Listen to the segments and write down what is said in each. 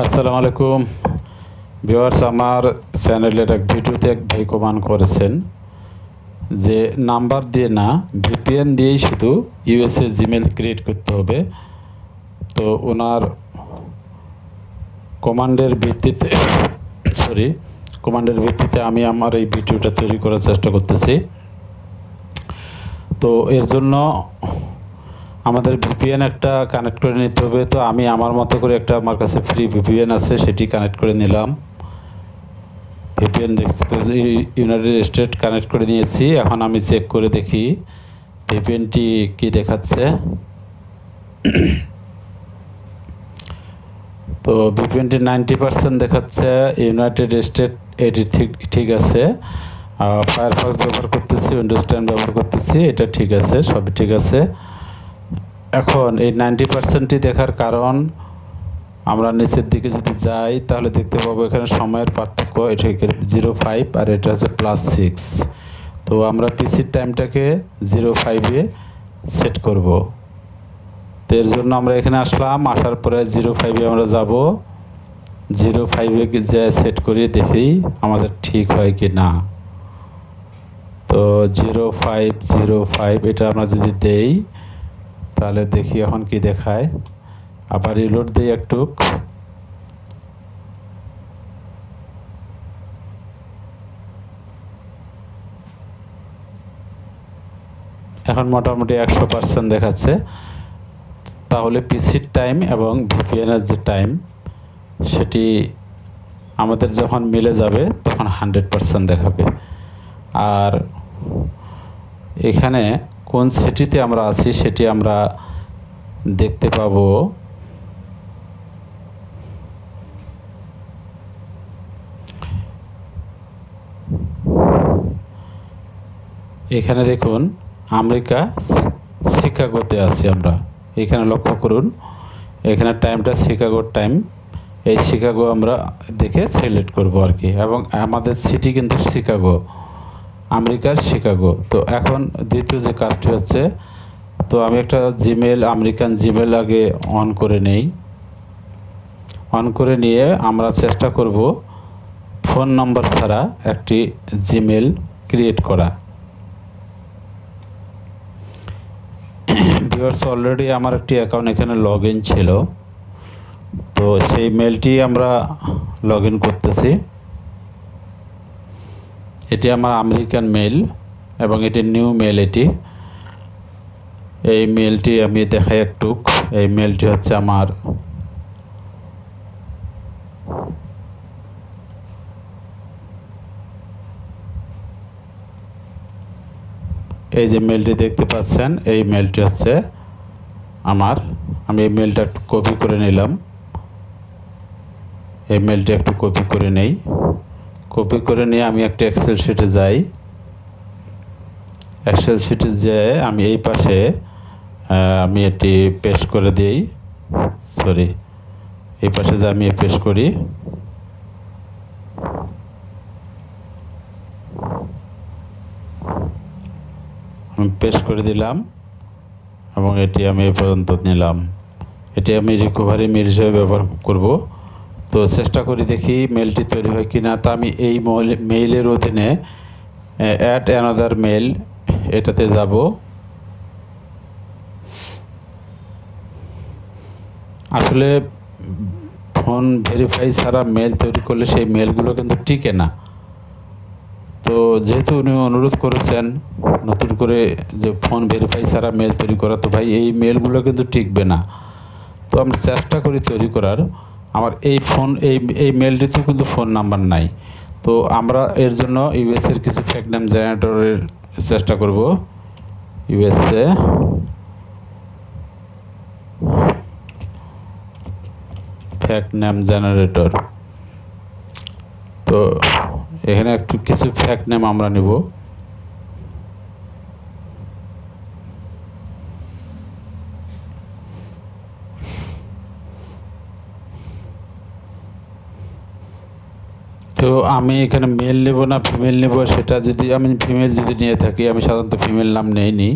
আসসালামু আলাইকুম ভিউয়ার্স, আমার চ্যানেলের এক ভিডিওতে এক ভাই কমেন্ট করেছেন যে নাম্বার দিয়ে না ভিপিএন দিয়েই শুধু ইউএসএ জিমেল ক্রিয়েট করতে হবে। তো ওনার কমান্ডের ভিত্তিতে আমি আমার এই ভিডিওটা তৈরি করার চেষ্টা করতেছি। তো এর জন্য আমাদের ভিপিএন একটা কানেক্ট করে নিতে হবে। তো আমি আমার মতো করে একটা আমার কাছে ফ্রি ভিপিএন আছে, সেটি কানেক্ট করে নিলাম। ভিপিএন ইউনাইটেড স্টেট কানেক্ট করে নিয়েছি। এখন আমি চেক করে দেখি ভিপিএনটি কি দেখাচ্ছে। তো ভিপিএনটি 90% দেখাচ্ছে, ইউনাইটেড স্টেট এটি ঠিক আছে। ফায়ারফক্স ব্যবহার করতেছি, উইন্ডোজ 10 ব্যবহার করতেছি, এটা ঠিক আছে, সবই ঠিক আছে। এখন এই 90%টি দেখার কারণ, আমরা নিচের দিকে যদি যাই তাহলে দেখতে পাবো এখানে সময়ের পার্থক্য, এটা 05 আর এটা হচ্ছে +6। তো আমরা পিসির টাইমটাকে 05-এ সেট করব। তো এর জন্য আমরা এখানে আসলাম, আসার পরে 05-এ আমরা যাব। 05-এ যে সেট করিয়ে দেখি আমাদের ঠিক হয় কি না। তো 0505 এটা আমরা যদি দেই তাহলে দেখি এখন কি দেখায়। আবার রিলোড দিই একটু। এখন মোটামুটি 100% দেখাচ্ছে। তাহলে পিসির টাইম এবং ভিপিএনের যে টাইম সেটি আমাদের যখন মিলে যাবে তখন 100% দেখাবে। আর এখানে কোন সিটিতে আমরা আছি সেটি আমরা দেখতে পাবো। এখানে দেখুন আমেরিকা শিকাগোতে আছি আমরা। এখানে লক্ষ্য করুন, এখানে টাইমটা শিকাগোর টাইম। এই শিকাগো আমরা দেখে সিলেক্ট করব আর কি। এবং আমাদের সিটি কিন্তু শিকাগো, আমেরিকার শিকাগো। তো এখন দ্বিতীয় যে কাজটি হচ্ছে, তো আমি একটা জিমেল, আমেরিকান জিমেল আগে অন করে নেই। অন করে নিয়ে আমরা চেষ্টা করব ফোন নম্বর ছাড়া একটি জিমেল ক্রিয়েট করা। ভিউয়ার্স, অলরেডি আমার একটি অ্যাকাউন্ট এখানে লগ ইন ছিল। তো সেই মেলটি আমরা লগ ইন করতেছি। এটি আমার আমেরিকান মেল এবং এটি নিউ মেল। এই মেলটি আমি দেখাই একটু। এই মেলটি হচ্ছে আমার এই যে মেলটি দেখতে পাচ্ছেন, এই মেলটি হচ্ছে আমার। আমি এই মেলটা একটু কপি করে নিলাম। এই মেলটি একটু কপি করে নেই। কপি করে নিয়ে আমি একটা এক্সেল শিটে যাই। এক্সেল শিটে যেয়ে আমি এই পাশে আমি এটি পেস্ট করে দিই। এই পাশে যে আমি পেস্ট করি। আমি পেস্ট করে দিলাম এবং এটি আমি এ পর্যন্ত নিলাম। এটি আমি রিকভারি মেল হিসেবে ব্যবহার করব। তো চেষ্টা করি দেখি মেলটি তৈরি হয় কি না। তা আমি এই মেইলের অধীনে অ্যাড অ্যানাদার মেল এটাতে যাব। আসলে ফোন ভেরিফাই ছাড়া মেল তৈরি করলে সেই মেলগুলো কিন্তু টিকে না। তো যেহেতু উনি অনুরোধ করেছেন নতুন করে যে ফোন ভেরিফাই ছাড়া মেল তৈরি করা, তো ভাই এই মেলগুলো কিন্তু টিকবে না। তো আমরা চেষ্টা করি তৈরি করার। আমার এই মেলটিতে কিন্তু ফোন নাম্বার নাই। তো আমরা এর জন্য ইউএসএর কিছু ফেক নেম জেনারেটরের চেষ্টা করব। USA fake name generator. তো এখানে একটু কিছু ফেক নেম আমরা নেব। তো আমি এখানে মেল নেব না ফিমেল নেব, সেটা যদি আমি ফিমেল যদি নিয়ে থাকি, আমি সাধারণত ফিমেল নাম নেইনি।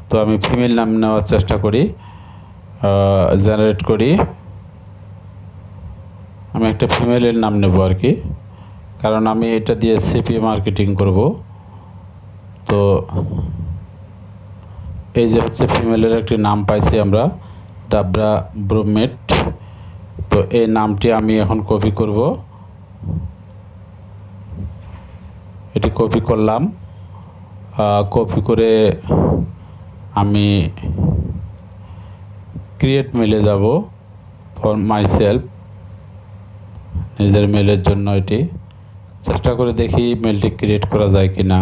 তো আমি ফিমেল নাম নেওয়ার চেষ্টা করি, জেনারেট করি। আমি একটা ফিমেলের নাম নেব আর কি, কারণ আমি এটা দিয়ে সিপি মার্কেটিং করব। তো এই যে হচ্ছে ফিমেলের একটি নাম পাইছি আমরা, ডাবরা ব্রোমেট। তো এই নামটি আমি এখন কপি করব, এটি কপি করলাম। কপি করে আমি ক্রিয়েট মেলে যাব ফর মাই সেলফ, নিজের মেলের জন্য এটি চেষ্টা করে দেখি মেলটি ক্রিয়েট করা যায় কি না।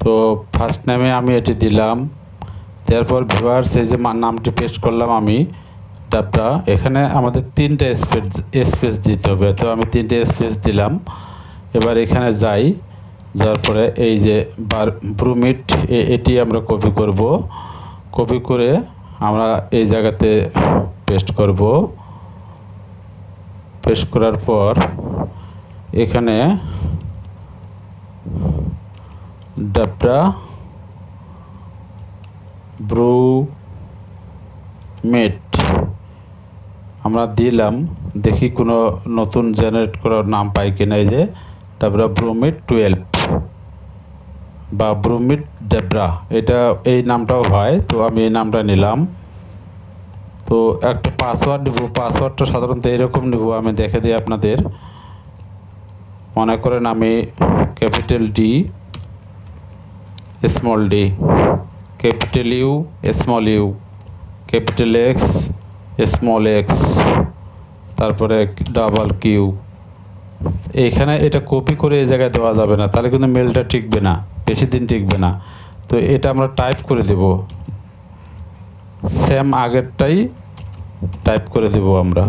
তো ফার্স্ট নেমে আমি এটি দিলাম, তারপর ভিউয়ার্স এই যে নামটি পেস্ট করলাম আমি ডাবরা। এখানে আমাদের 3টে স্পেস দিতে হবে, তো আমি 3টে স্পেস দিলাম। এবার এখানে যাই, যার পরে এই যে ব্রুমিট এটি আমরা কপি করব, কপি করে আমরা এই জায়গাতে পেস্ট করব। পেস্ট করার পর এখানে ডাবরা ব্রুমেট আমরা দিলাম, দেখি কোনো নতুন জেনারেট করার নাম পাই কিনা। এই যে ডাবরা ব্রুমেট 12 বা ব্রুমিট ডাবরা, এটা এই নামটাও হয়। তো আমি এই নামটা নিলাম। তো একটা পাসওয়ার্ড নেব, পাসওয়ার্ডটা সাধারণত এরকম নেব, আমি দেখে দিই আপনাদের। মনে করেন আমি capital D small D, capital U small U, capital X small X, তারপরে ডাবল কিউ। এইখানে এটা কপি করে এই জায়গায় দেওয়া যাবে না, তাহলে কিন্তু মেলটা টিকবে না, বেশি দিন টিকবে না। তো এটা আমরা টাইপ করে দেব, সেম আগেরটাই টাইপ করে দেব আমরা।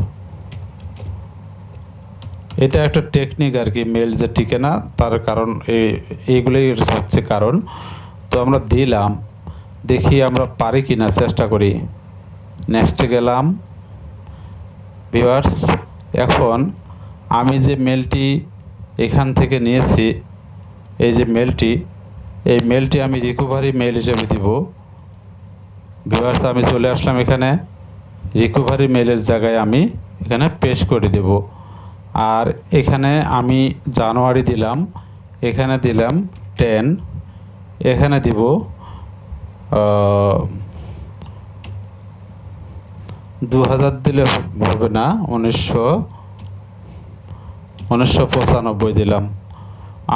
এটা একটা টেকনিক আর কি, মেল যে টিকে না তার কারণ এইগুলোই হচ্ছে কারণ। তো আমরা দিলাম, দেখি আমরা পারি কি না, চেষ্টা করি। নেক্সটে গেলাম। ভিউয়ার্স এখন আমি যে মেলটি এখান থেকে নিয়েছি, এই যে মেলটি, এই মেলটি আমি রিকভারি মেল হিসেবে দিব। ভিউয়ার্স আমি চলে আসলাম এখানে, রিকভারি মেলের জায়গায় আমি এখানে পেস্ট করে দেব। আর এখানে আমি জানুয়ারি দিলাম, এখানে দিলাম 10, এখানে দিব 2000 দিলে হবে না, 1995 দিলাম।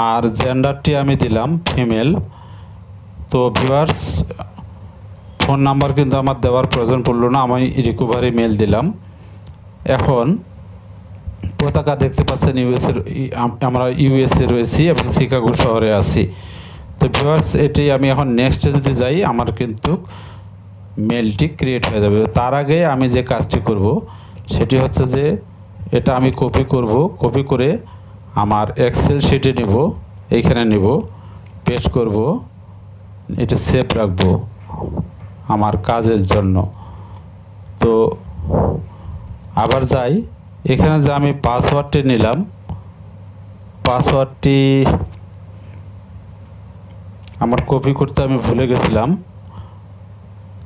আর জেন্ডারটি আমি দিলাম ফিমেল। তো ভিউয়ার্স ফোন নাম্বার কিন্তু আমার দেওয়ার প্রয়োজন পড়লো না, আমি রিকভারি মেল দিলাম। এখন পতাকা দেখতে পাচ্ছেন ইউএসএর, আমরা ইউএসএ রয়েছি এবং শিকাগো শহরে আছি। তো ভিউয়ার্স এটি আমি এখন নেক্সটে যদি যাই, আমার কিন্তু মেলটি ক্রিয়েট হয়ে যাবে। তার আগে আমি যে কাজটি করব সেটি হচ্ছে যে এটা আমি কপি করব, কপি করে আমার এক্সেল শিটে নেব, এইখানে নেব, পেস্ট করব, এটা সেভ রাখবো আমার কাজের জন্য। তো আবার যাই, এখানে যে আমি পাসওয়ার্ডটি নিলাম, পাসওয়ার্ডটি আমার কপি করতে আমি ভুলে গেছিলাম।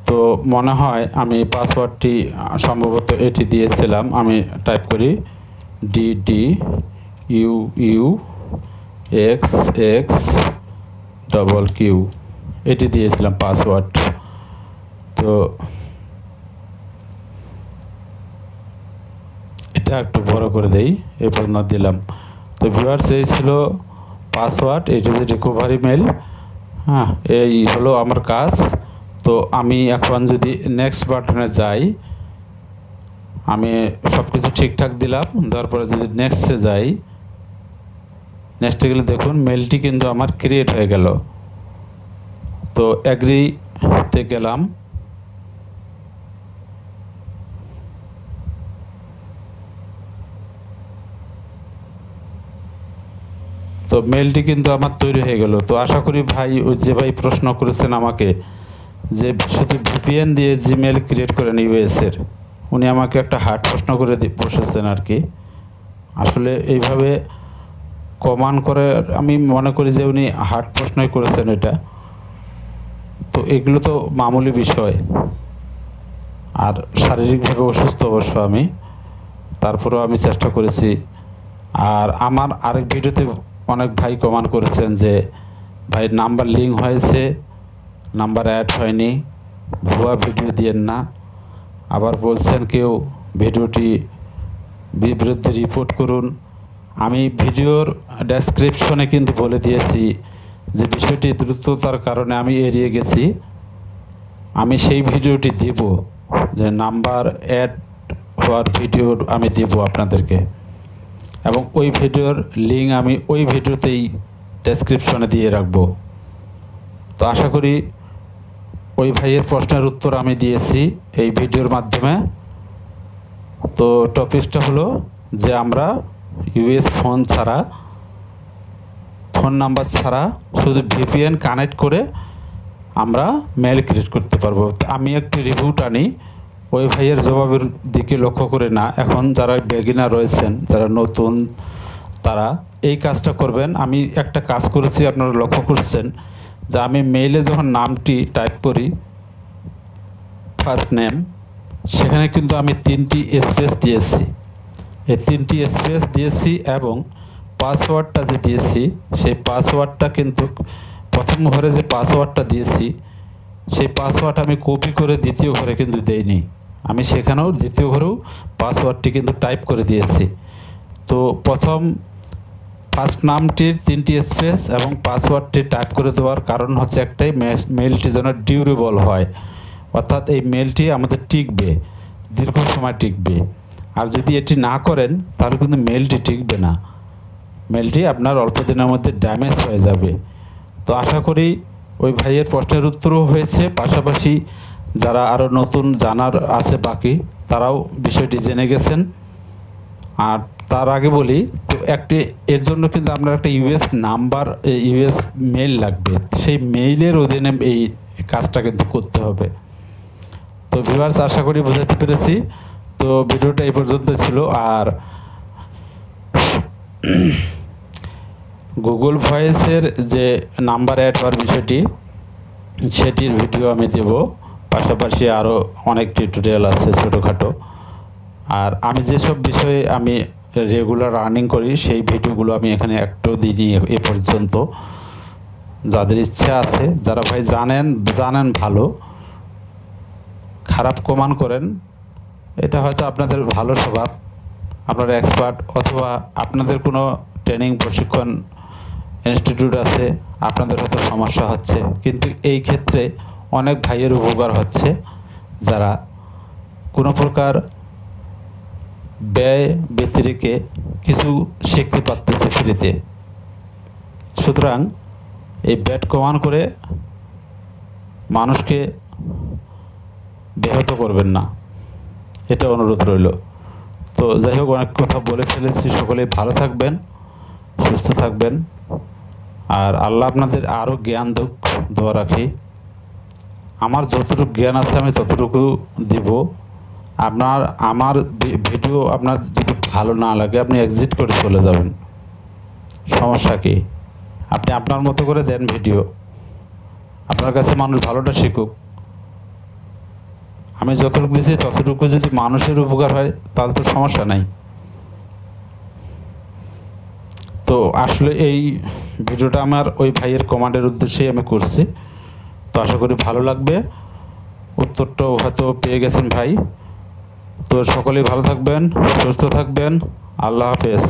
তো মনে হয় আমি পাসওয়ার্ডটি সম্ভবত এটি দিয়েছিলাম। আমি টাইপ করি DDUUXXQQ, এটি দিয়েছিলাম পাসওয়ার্ড। তো এটা একটু বড় করে দেই, এই পর্যন্ত দিলাম। তো ভিউয়ার্স এই ছিল পাসওয়ার্ড, এই যদি রিকভারি মেল। হ্যাঁ, এই হলো আমার কাজ। তো আমি এখন যদি নেক্সট বাটনে যাই, আমি সব কিছু ঠিকঠাক দিলাম, তারপরে যদি নেক্সটে যাই, নেক্সটে গেলে দেখুন মেলটি কিন্তু আমার ক্রিয়েট হয়ে গেল। তো অ্যাগ্রিতে গেলাম, তো মেলটি কিন্তু আমার তৈরি হয়ে গেল। তো আশা করি ভাই, ওই যে ভাই প্রশ্ন করেছেন আমাকে যে শুধু ভিপিএন দিয়ে জিমেল ক্রিয়েট করেন ইউএসের, উনি আমাকে একটা হার্ড প্রশ্ন করে বসেছেন আর কি। আসলে এইভাবে কমান্ড করে আমি মনে করি যে উনি হার্ড প্রশ্নই করেছেন এটা। তো এগুলো তো মামুলি বিষয়, আর শারীরিকভাবে অসুস্থ অবশ্য আমি, তারপরেও আমি চেষ্টা করেছি। আর আমার আরেক ভিডিওতে অনেক ভাই কমেন্ট করেছেন যে ভাই নাম্বার লিঙ্ক হয়েছে, নাম্বার অ্যাড হয়নি, ভুয়া ভিডিও দিয়েন না। আবার বলছেন কেউ ভিডিওটি বিরুদ্ধে রিপোর্ট করুন। আমি ভিডিওর ডেসক্রিপশনে কিন্তু বলে দিয়েছি যে বিষয়টি দ্রুততার কারণে আমি এড়িয়ে গেছি। আমি সেই ভিডিওটি দেব, যে নাম্বার অ্যাড হওয়ার ভিডিও আমি দেব আপনাদেরকে, এবং ওই ভিডিওর লিঙ্ক আমি ওই ভিডিওতেই ডেসক্রিপশনে দিয়ে রাখব। তো আশা করি ওই ভাইয়ের প্রশ্নের উত্তর আমি দিয়েছি এই ভিডিওর মাধ্যমে। তো টপিকটা হলো যে আমরা ইউএস ফোন ছাড়া, ফোন নাম্বার ছাড়া শুধু ভিপিএন কানেক্ট করে আমরা মেল ক্রিয়েট করতে পারবো। আমি একটি রিভিউ টানি ওই ভাইয়ের জবাবের দিকে লক্ষ্য করে না। এখন যারা বেগিনার রয়েছেন, যারা নতুন, তারা এই কাজটা করবেন। আমি একটা কাজ করেছি, আপনারা লক্ষ্য করছেন যে আমি মেইলে যখন নামটি টাইপ করি, ফার্স্ট নেম, সেখানে কিন্তু আমি 3টি স্পেস দিয়েছি। এই 3টি স্পেস দিয়েছি এবং পাসওয়ার্ডটা যে দিয়েছি, সেই পাসওয়ার্ডটা কিন্তু প্রথম ঘরে যে পাসওয়ার্ডটা দিয়েছি, সেই পাসওয়ার্ড আমি কপি করে দ্বিতীয় ঘরে কিন্তু দেইনি। আমি সেখানেও দ্বিতীয় ঘরেও পাসওয়ার্ডটি কিন্তু টাইপ করে দিয়েছি। তো প্রথম ফার্স্ট নামটির 3টি স্পেস এবং পাসওয়ার্ডটি টাইপ করে দেওয়ার কারণ হচ্ছে একটাই, মেইলটি যেন ডিউরেবল হয়, অর্থাৎ এই মেইলটি আমাদের টিকবে, দীর্ঘ সময় টিকবে। আর যদি এটি না করেন তাহলে কিন্তু মেইলটি টিকবে না, মেইলটি আপনার অল্প দিনের মধ্যে ড্যামেজ হয়ে যাবে। তো আশা করি ওই ভাইয়ের প্রশ্নের উত্তরও হয়েছে, পাশাপাশি যারা আরও নতুন জানার আছে বাকি, তারাও বিষয়টি জেনে গেছেন। আর তার আগে বলি, তো এর জন্য কিন্তু আপনার একটা ইউএস নাম্বার, ইউএস মেইল লাগবে, সেই মেইলের অধীনে এই কাজটা কিন্তু করতে হবে। তো ভিউয়ার্স, আশা করি বোঝাতে পেরেছি। তো ভিডিওটা এই পর্যন্ত ছিল। আর গুগল ভয়েসের যে নাম্বার অ্যাড হওয়ার বিষয়টি, সেটির ভিডিও আমি দেব, পাশাপাশি আরও অনেক টিউটোরিয়াল আছে ছোটোখাটো। আর আমি যেসব বিষয়ে আমি রেগুলার আর্নিং করি, সেই ভিডিওগুলো আমি এখানে একটু দিইনি এ পর্যন্ত। যাদের ইচ্ছা আছে, যারা ভাই জানেন ভালো, খারাপ কমান করেন, এটা হয়তো আপনাদের ভালো স্বভাব, আপনারা এক্সপার্ট, অথবা আপনাদের কোনো ট্রেনিং প্রশিক্ষণ ইনস্টিটিউট আছে, আপনাদের হয়তো সমস্যা হচ্ছে। কিন্তু এই ক্ষেত্রে অনেক ভাইয়ের উপকার হচ্ছে, যারা কোনো প্রকার ব্যয় ব্যতিরেকে কিছু শিখতে পারতেছে ফ্রিতে। সুতরাং এই ব্যাট কমান করে মানুষকে ব্যাহত করবেন না, এটা অনুরোধ রইল। তো যাই হোক, অনেক কথা বলে ফেলেছি। সকলেই ভালো থাকবেন, সুস্থ থাকবেন, আর আল্লাহ আপনাদের আরও জ্ঞান দোয়া রাখি। আমার যতটুকু জ্ঞান আছে আমি ততটুকু দিব। আমার ভিডিও আপনার যদি ভালো না লাগে, আপনি এক্সিট করে চলে যাবেন, সমস্যা কি? আপনি আপনার মতো করে দেন ভিডিও, আপনার কাছে মানুষ ভালোটা শিখুক। আমি যতটুকু দিয়েছি ততটুকু যদি মানুষের উপকার হয় তাহলে তো সমস্যা নাই। তো আসলে এই ভিডিওটা আমার ওই ভাইয়ের কমান্ডের উদ্দেশ্যেই আমি করছি। তো আশা করি ভালো লাগবে। উত্তরটাও হয়তো পেয়ে গেছেন ভাই। তো সকলেই ভালো থাকবেন, সুস্থ থাকবেন। আল্লাহ হাফেজ।